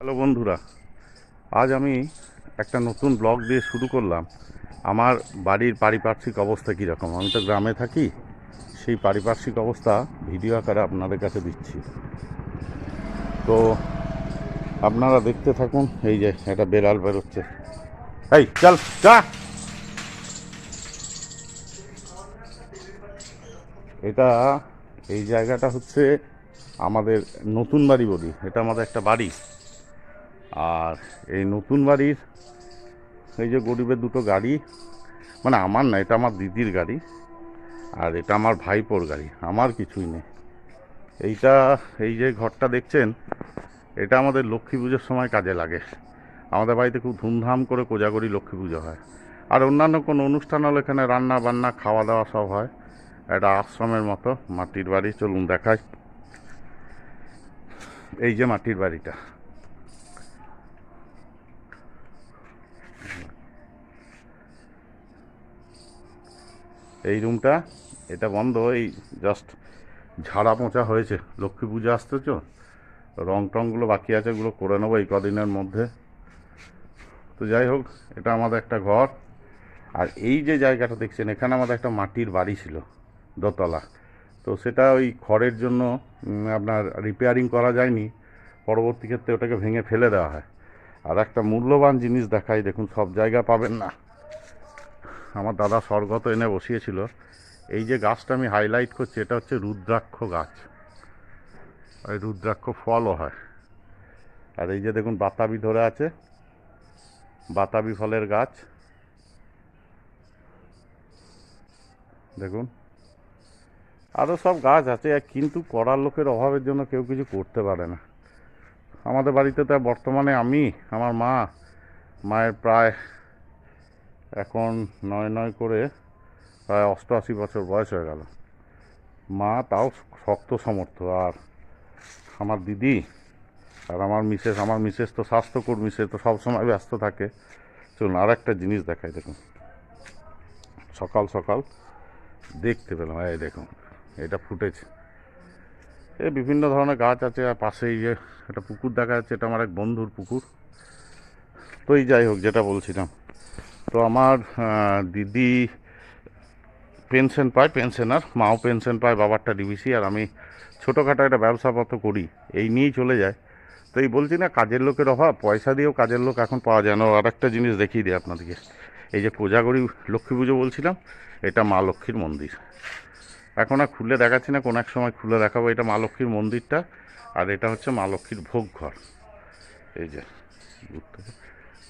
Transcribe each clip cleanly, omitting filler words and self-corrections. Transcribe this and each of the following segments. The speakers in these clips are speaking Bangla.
হ্যালো বন্ধুরা, আজ আমি একটা নতুন ব্লগ দিয়ে শুরু করলাম। আমার বাড়ির পারিপার্শ্বিক অবস্থা কীরকম, আমি তো গ্রামে থাকি, সেই পারিপার্শ্বিক অবস্থা ভিডিও আকারে আপনাদের কাছে দিচ্ছি। তো আপনারা দেখতে থাকুন। এই যে একটা বেড়াল বেরোচ্ছে, এই চল চা। এটা এই জায়গাটা হচ্ছে আমাদের নতুন বাড়ি বলি, এটা আমাদের একটা বাড়ি। আর এই নতুন বাড়ির এই যে গরিবের দুটো গাড়ি, মানে আমার না, এটা আমার দিদির গাড়ি, আর এটা আমার ভাইপোর গাড়ি, আমার কিছুই নেই। এইটা, এই যে ঘরটা দেখছেন, এটা আমাদের লক্ষ্মী পুজোর সময় কাজে লাগে। আমাদের বাড়িতে খুব ধুমধাম করে কোজাগরি লক্ষ্মী পুজো হয়। আর অন্যান্য কোনো অনুষ্ঠান হলে এখানে রান্না বান্না খাওয়া দাওয়া সব হয়। একটা আশ্রমের মতো মাটির বাড়ি, চলুন দেখাই। এই যে মাটির বাড়িটা, এই রুমটা, এটা বন্ধ। এই জাস্ট ঝাড়া পোঁছা হয়েছে, লক্ষ্মী পুজো আসতে তো, রং টংগুলো বাকি আছে, ওগুলো করে নেবো এই কদিনের মধ্যে। তো যাই হোক, এটা আমাদের একটা ঘর। আর এই যে জায়গাটা দেখছেন, এখানে আমাদের একটা মাটির বাড়ি ছিল, দোতলা। তো সেটা ওই খড়ের জন্য আপনার রিপেয়ারিং করা যায়নি, পরবর্তী ক্ষেত্রে ওটাকে ভেঙে ফেলে দেওয়া হয়। আর একটা মূল্যবান জিনিস দেখাই, দেখুন, সব জায়গা পাবেন না। আমার দাদা স্বর্গত এনে বসিয়েছিল। এই যে গাছটা আমি হাইলাইট করছি, এটা হচ্ছে রুদ্রাক্ষ গাছ। ওই রুদ্রাক্ষ ফলও হয়। আর এই যে দেখুন বাতাবি ধরে আছে, বাতাবি ফলের গাছ দেখুন। আরও সব গাছ আছে, কিন্তু করার লোকের অভাবের জন্য কেউ কিছু করতে পারে না। আমাদের বাড়িতে তো বর্তমানে আমি, আমার মা, মায়ের প্রায় এখন নয় নয় করে প্রায় 88 বছর বয়স হয়ে গেল। মা তাও শক্ত সমর্থ। আর আমার দিদি আর আমার মিসেস তো স্বাস্থ্যকর্মী, সে তো সবসময় ব্যস্ত থাকে। চলুন আর একটা জিনিস দেখাই, দেখুন। সকাল সকাল দেখতে পেলাম, এই দেখুন, এটা ফুটেছে। এই বিভিন্ন ধরনের গাছ আছে। আর পাশেই যে একটা পুকুর দেখা যাচ্ছে, এটা আমার এক বন্ধুর পুকুর। তো এই যাই হোক, যেটা বলছিলাম, তো আমার দিদি পেনশন পায়, পেনশনার, মাও পেনশন পায়, বাবারটা ডিবিসি, আর আমি ছোটোখাটো একটা ব্যবসাপত্র করি, এই নিয়েই চলে যায়। তো এই বলছি না, কাজের লোকের অভাব, পয়সা দিয়েও কাজের লোক এখন পাওয়া যায় না। আর একটা জিনিস দেখিয়ে দিই আপনাদেরকে, এই যে কোজাগরি লক্ষ্মী পুজো বলছিলাম, এটা মা লক্ষ্মীর মন্দির। এখন আর খুলে দেখাচ্ছি না, কোনো এক সময় খুলে দেখাবো। এটা মা লক্ষ্মীর মন্দিরটা, আর এটা হচ্ছে মা লক্ষ্মীর ভোগ ঘর। এই যে,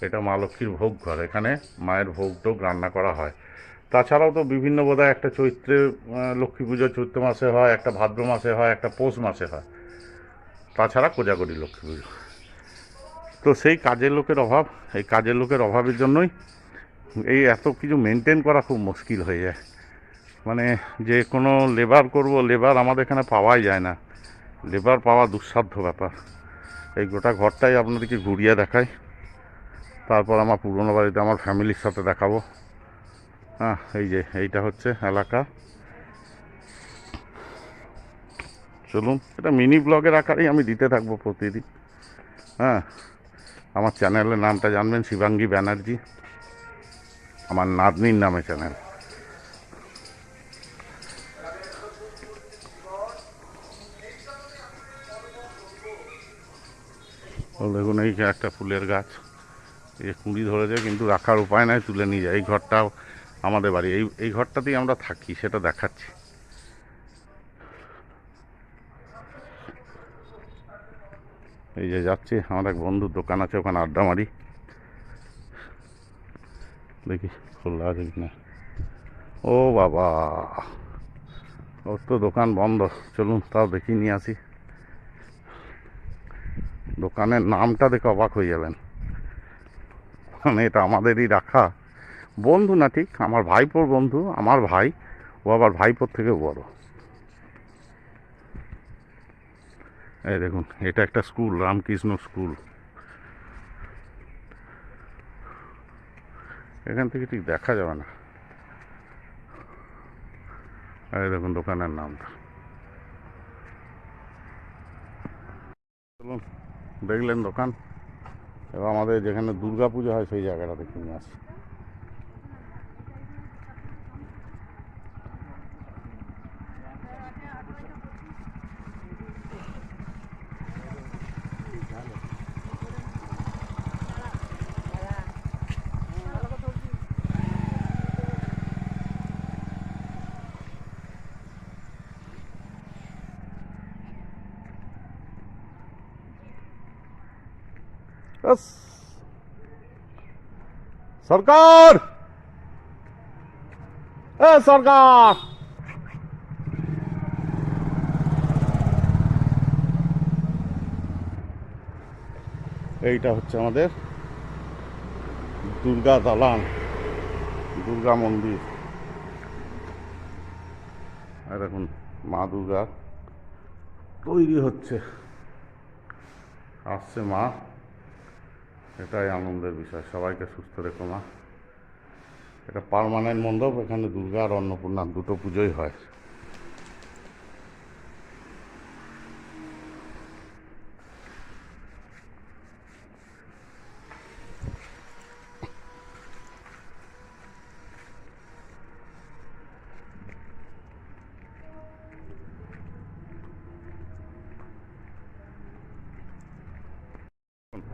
এটা মা লক্ষ্মীর ভোগ ঘর, এখানে মায়ের ভোগ টোগ রান্না করা হয়। তাছাড়াও তো বিভিন্ন, বোধহয় একটা চৈত্রে লক্ষ্মী পুজো চৈত্র মাসে হয়, একটা ভাদ্র মাসে হয়, একটা পৌষ মাসে হয়। তাছাড়া কোজাগরি লক্ষ্মী পুজো। তো সেই কাজের লোকের অভাব, এই কাজের লোকের অভাবের জন্যই এই এত কিছু মেনটেন করা খুব মুশকিল হয়ে যায়। মানে যে কোনো লেবার করব, লেবার আমাদের এখানে পাওয়াই যায় না, লেবার পাওয়া দুঃসাধ্য ব্যাপার। এই গোটা ঘরটাই আপনাদেরকে ঘুরিয়ে দেখাই, তারপর আমার পুরনো বাড়িতে আমার ফ্যামিলির সাথে দেখাবো। হ্যাঁ, এই যে এইটা হচ্ছে এলাকা। চলুন, এটা মিনি ব্লগের আকারেই আমি দিতে থাকবো প্রতিদিন। হ্যাঁ, আমার চ্যানেলের নামটা জানবেন, শিবাঙ্গী ব্যানার্জি, আমার নাতনির নামে চ্যানেল। ও দেখুন, এই যে একটা ফুলের গাছ, এই কুঁড়ি ধরেছে, কিন্তু রাখার উপায় নাই, তুলে নিয়ে যায়। এই ঘরটাও আমাদের বাড়ি, এই ঘরটাতেই আমরা থাকি, সেটা দেখাচ্ছি। এই যে যাচ্ছি, আমার এক বন্ধুর দোকান আছে, ওখানে আড্ডা মারি। দেখি খোলা আছে কিনা। ও বাবা, ওর তো দোকান বন্ধ। চলুন তাও দেখি নিয়ে আসি। দোকানের নামটা দেখে অবাক হয়ে যাবেন, মানে এটা আমাদেরই রাখা। বন্ধু না ঠিক, আমার ভাইপোর বন্ধু, আমার ভাই, ও আবার ভাইপোর থেকে বড়। এই দেখুন, এটা একটা স্কুল, রামকৃষ্ণ স্কুল। এখান থেকে ঠিক দেখা যাবে না। এই দেখুন দোকানের নামটা। চলুন, দেখলেন দোকান। এবং আমাদের যেখানে দুর্গা পুজো হয় সেই জায়গাটাতে কিনে আসি। সরকার, এ সরকার, এইটা হচ্ছে আমাদের দুর্গা দালান, দুর্গা মন্দির। আর দেখুন মা দুর্গা তৈরি হচ্ছে, আসছে মা। এটাই আনন্দের বিষয়। সবাইকে সুস্থ রেখো মা। এটা পার্মানেন্ট মণ্ডপ, এখানে দুর্গা আর অন্নপূর্ণা দুটো পুজোই হয়।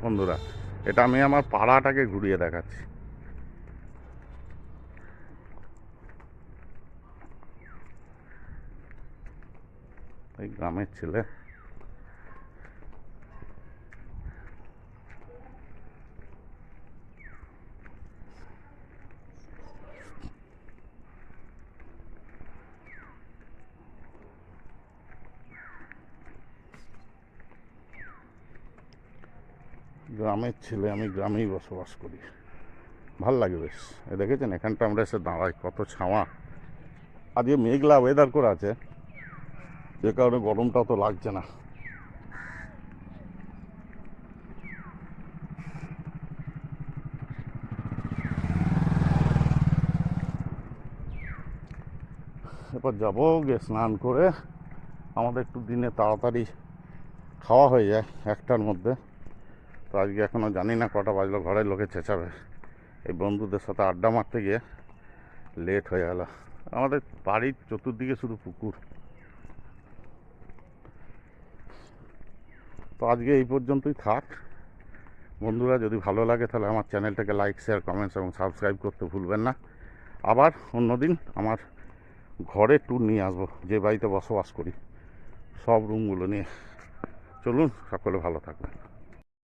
বন্ধুরা, এটা আমি আমার পাড়াটাকে ঘুরিয়ে দেখাচ্ছি। এই গ্রামের ছেলে, গ্রামের ছেলে, আমি গ্রামেই বসবাস করি। ভাল লাগে বেশ। এ দেখেছেন এখানটা আমরা এসে দাঁড়াই, কত ছাওয়া। আজকে মেঘলা ওয়েদার করে আছে, যে কারণে গরমটা তো লাগছে না। এরপর যাবো গিয়ে স্নান করে, আমাদের একটু দিনে তাড়াতাড়ি খাওয়া হয়ে যায় 1টার মধ্যে। তো আজকে এখনও জানি না কটা বাজলো, ঘরের লোকে চেঁচাবে। এই বন্ধুদের সাথে আড্ডা মারতে গিয়ে লেট হয়ে গেল। আমাদের বাড়ির চতুর্দিকে শুধু পুকুর। তো আজকে এই পর্যন্তই থাক বন্ধুরা। যদি ভালো লাগে তাহলে আমার চ্যানেলটাকে লাইক, শেয়ার, কমেন্টস এবং সাবস্ক্রাইব করতে ভুলবেন না। আবার অন্যদিন আমার ঘরের ট্যুর নিয়ে আসবো, যে বাড়িতে বসবাস করি, সব রুমগুলো নিয়ে। চলুন, সকলে ভালো থাকবেন।